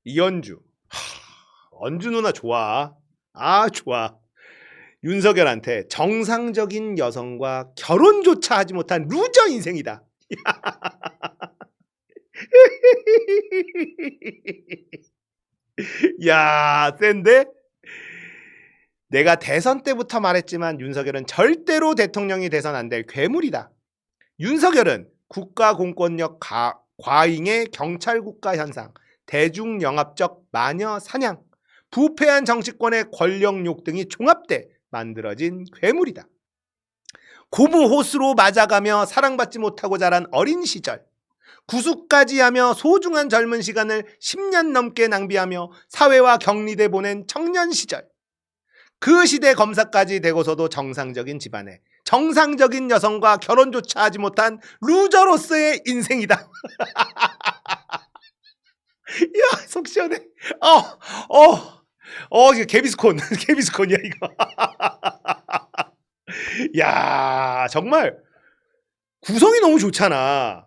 이현주. 언주 누나 좋아. 아, 좋아. 윤석열한테 정상적인 여성과 결혼조차 하지 못한 루저 인생이다. 야, 센데? 내가 대선 때부터 말했지만 윤석열은 절대로 대통령이 돼선 안 될 괴물이다. 윤석열은 국가공권력 과잉의 경찰국가 현상, 대중영합적 마녀 사냥, 부패한 정치권의 권력욕 등이 종합돼 만들어진 괴물이다. 고무 호수로 맞아가며 사랑받지 못하고 자란 어린 시절, 구숙까지 하며 소중한 젊은 시간을 10년 넘게 낭비하며 사회와 격리돼 보낸 청년 시절, 그 시대 검사까지 되고서도 정상적인 집안에 정상적인 여성과 결혼조차 하지 못한 루저로서의 인생이다. 야, 속 시원해. 이거 개비스콘. 개비스콘이야, 이거. 야, 정말 구성이 너무 좋잖아.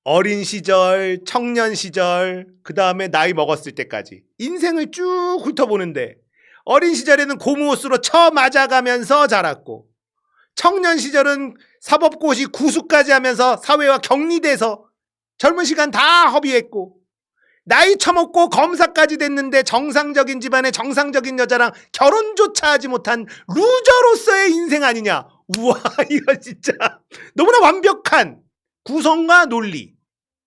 어린 시절, 청년 시절, 그 다음에 나이 먹었을 때까지 인생을 쭉 훑어보는데, 어린 시절에는 고무호수로 쳐 맞아가면서 자랐고, 청년 시절은 사법고시 구수까지 하면서 사회와 격리돼서 젊은 시간 다 허비했고, 나이 처먹고 검사까지 됐는데 정상적인 집안의 정상적인 여자랑 결혼조차 하지 못한 루저로서의 인생 아니냐. 우와, 이거 진짜 너무나 완벽한 구성과 논리.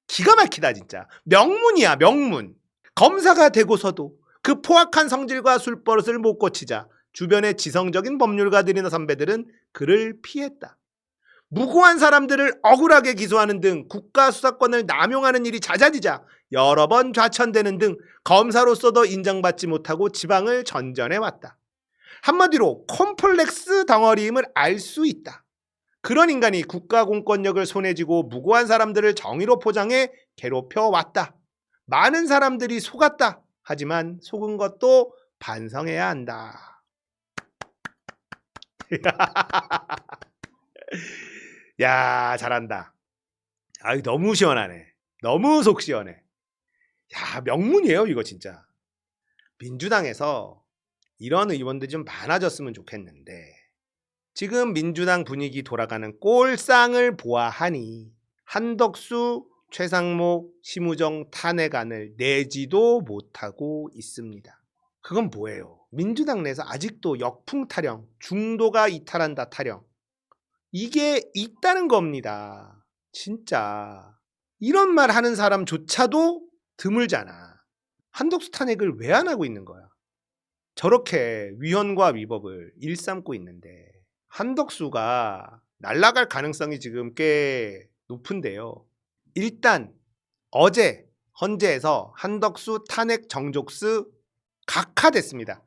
기가 막히다 진짜. 명문이야, 명문. 검사가 되고서도 그 포악한 성질과 술버릇을 못 고치자 주변의 지성적인 법률가들이나 선배들은 그를 피했다. 무고한 사람들을 억울하게 기소하는 등 국가 수사권을 남용하는 일이 잦아지자 여러 번 좌천되는 등 검사로서도 인정받지 못하고 지방을 전전해왔다. 한마디로 콤플렉스 덩어리임을 알 수 있다. 그런 인간이 국가 공권력을 손에 쥐고 무고한 사람들을 정의로 포장해 괴롭혀왔다. 많은 사람들이 속았다. 하지만 속은 것도 반성해야 한다. 야, 잘한다. 아유, 너무 시원하네. 너무 속 시원해. 야, 명문이에요, 이거 진짜. 민주당에서 이런 의원들이 좀 많아졌으면 좋겠는데, 지금 민주당 분위기 돌아가는 꼴상을 보아하니 한덕수, 최상목, 심우정 탄핵안을 내지도 못하고 있습니다. 그건 뭐예요? 민주당 내에서 아직도 역풍 타령, 중도가 이탈한다 타령, 이게 있다는 겁니다. 진짜 이런 말 하는 사람조차도 드물잖아. 한덕수 탄핵을 왜 안 하고 있는 거야? 저렇게 위헌과 위법을 일삼고 있는데 한덕수가 날아갈 가능성이 지금 꽤 높은데요. 일단 어제 헌재에서 한덕수 탄핵 정족수 각하됐습니다.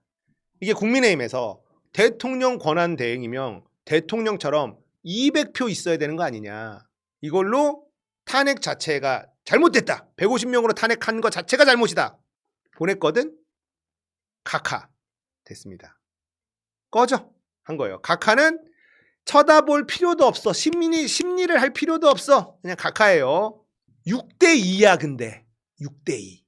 이게 국민의힘에서 대통령 권한 대행이면 대통령처럼 200표 있어야 되는 거 아니냐. 이걸로 탄핵 자체가 잘못됐다. 150명으로 탄핵한 거 자체가 잘못이다. 보냈거든. 각하 됐습니다. 꺼져 한 거예요. 각하는 쳐다볼 필요도 없어. 심리를 할 필요도 없어. 그냥 각하예요. 6대2야 근데. 6대2.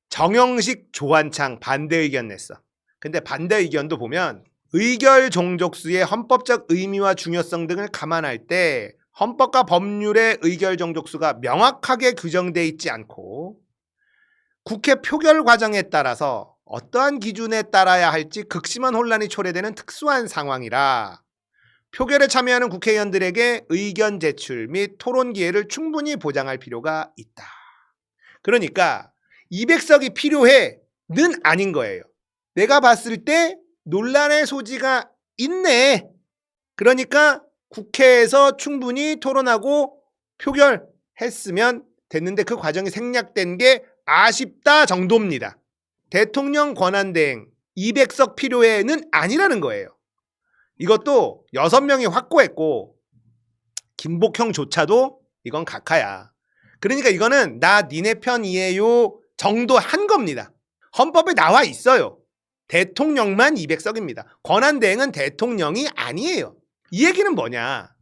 정영식, 조한창 반대 의견 냈어. 근데 반대 의견도 보면 의결 종족수의 헌법적 의미와 중요성 등을 감안할 때 헌법과 법률의 의결 종족수가 명확하게 규정되어 있지 않고 국회 표결 과정에 따라서 어떠한 기준에 따라야 할지 극심한 혼란이 초래되는 특수한 상황이라 표결에 참여하는 국회의원들에게 의견 제출 및 토론 기회를 충분히 보장할 필요가 있다. 그러니까 200석이 필요해는 아닌 거예요. 내가 봤을 때 논란의 소지가 있네. 그러니까 국회에서 충분히 토론하고 표결했으면 됐는데 그 과정이 생략된 게 아쉽다 정도입니다. 대통령 권한대행 200석 필요해는 아니라는 거예요. 이것도 6명이 확고했고 김복형조차도 이건 각하야. 그러니까 이거는 나 니네 편이에요 정도 한 겁니다. 헌법에 나와 있어요. 대통령만 200석입니다. 권한대행은 대통령이 아니에요. 이 얘기는 뭐냐?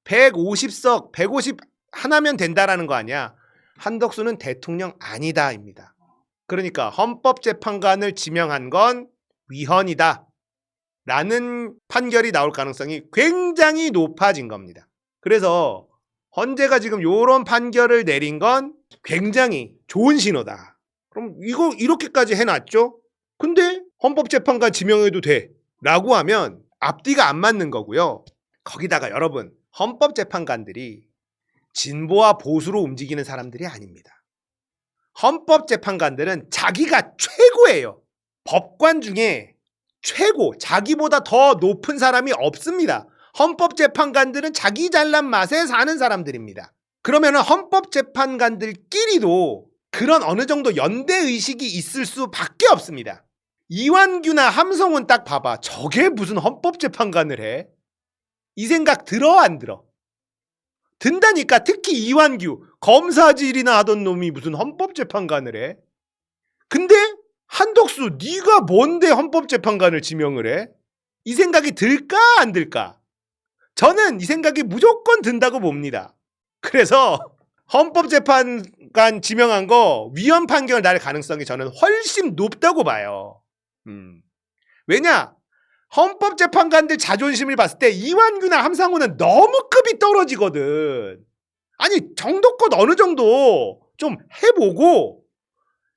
150석, 150 하나면 된다라는 거 아니야. 한덕수는 대통령 아니다입니다. 그러니까 헌법재판관을 지명한 건 위헌이다 라는 판결이 나올 가능성이 굉장히 높아진 겁니다. 그래서 헌재가 지금 이런 판결을 내린 건 굉장히 좋은 신호다. 그럼 이거 이렇게까지 해놨죠? 근데 헌법재판관 지명해도 돼 라고 하면 앞뒤가 안 맞는 거고요. 거기다가 여러분, 헌법재판관들이 진보와 보수로 움직이는 사람들이 아닙니다. 헌법재판관들은 자기가 최고예요. 법관 중에 최고, 자기보다 더 높은 사람이 없습니다. 헌법재판관들은 자기 잘난 맛에 사는 사람들입니다. 그러면 헌법재판관들끼리도 그런 어느 정도 연대의식이 있을 수밖에 없습니다. 이완규나 함성은 딱 봐봐. 저게 무슨 헌법재판관을 해? 이 생각 들어 안 들어? 든다니까. 특히 이완규, 검사질이나 하던 놈이 무슨 헌법재판관을 해? 근데 한덕수, 네가 뭔데 헌법재판관을 지명을 해? 이 생각이 들까 안 들까? 저는 이 생각이 무조건 든다고 봅니다. 그래서 헌법재판관 지명한 거 위헌 판결 날 가능성이 저는 훨씬 높다고 봐요. 왜냐? 헌법재판관들 자존심을 봤을 때 이완규나 함상훈은 너무 급이 떨어지거든. 아니, 정도껏 어느 정도 좀 해보고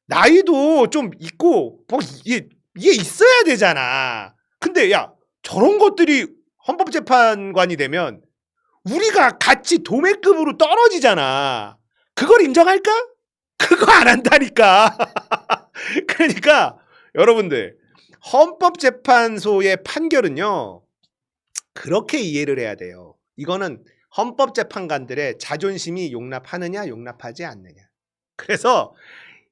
나이도 좀 있고 뭐 이게 있어야 되잖아. 근데 야, 저런 것들이 헌법재판관이 되면 우리가 같이 도매급으로 떨어지잖아. 그걸 인정할까? 그거 안 한다니까. 그러니까 여러분들, 헌법재판소의 판결은요, 그렇게 이해를 해야 돼요. 이거는 헌법재판관들의 자존심이 용납하느냐 용납하지 않느냐. 그래서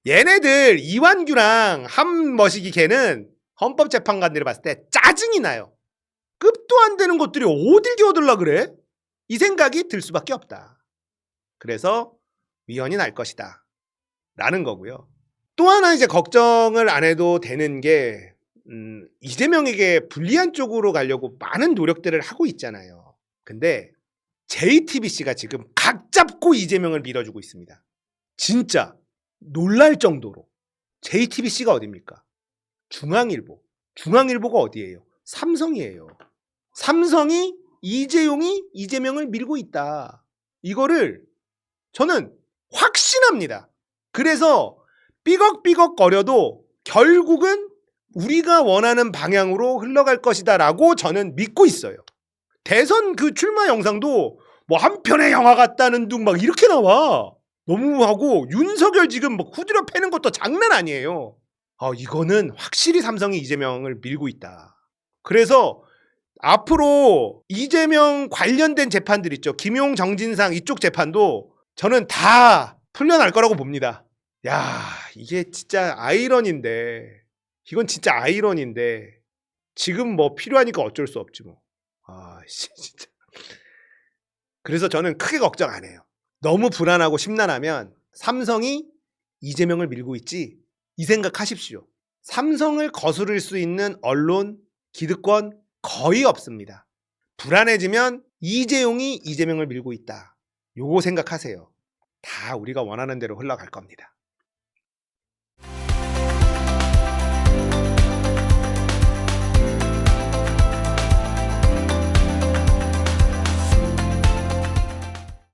얘네들 이완규랑 함머시기 걔는 헌법재판관들을 봤을 때 짜증이 나요. 급도 안 되는 것들이 어딜 끼어들라 그래? 이 생각이 들 수밖에 없다. 그래서 위헌이 날 것이다 라는 거고요. 또 하나 이제 걱정을 안 해도 되는 게 이재명에게 불리한 쪽으로 가려고 많은 노력들을 하고 있잖아요. 근데 JTBC가 지금 각 잡고 이재명을 밀어주고 있습니다. 진짜 놀랄 정도로. JTBC가 어딥니까? 중앙일보. 중앙일보가 어디예요? 삼성이에요. 삼성이 이재명을 밀고 있다. 이거를 저는 확신합니다. 그래서 삐걱삐걱거려도 결국은 우리가 원하는 방향으로 흘러갈 것이다 라고 저는 믿고 있어요. 대선 그 출마 영상도 뭐 한 편의 영화 같다는 둥 막 이렇게 나와. 너무하고 윤석열 지금 뭐 후드려 패는 것도 장난 아니에요. 이거는 확실히 삼성이 이재명을 밀고 있다. 그래서 앞으로 이재명 관련된 재판들 있죠. 김용, 정진상 이쪽 재판도 저는 다 풀려날 거라고 봅니다. 야, 이게 진짜 아이러니인데, 이건 진짜 아이러니인데 지금 뭐 필요하니까 어쩔 수 없지 뭐. 진짜. 그래서 저는 크게 걱정 안 해요. 너무 불안하고 심란하면 삼성이 이재명을 밀고 있지 이 생각하십시오. 삼성을 거스를 수 있는 언론, 기득권 거의 없습니다. 불안해지면 이재용이 이재명을 밀고 있다. 요거 생각하세요. 다 우리가 원하는 대로 흘러갈 겁니다.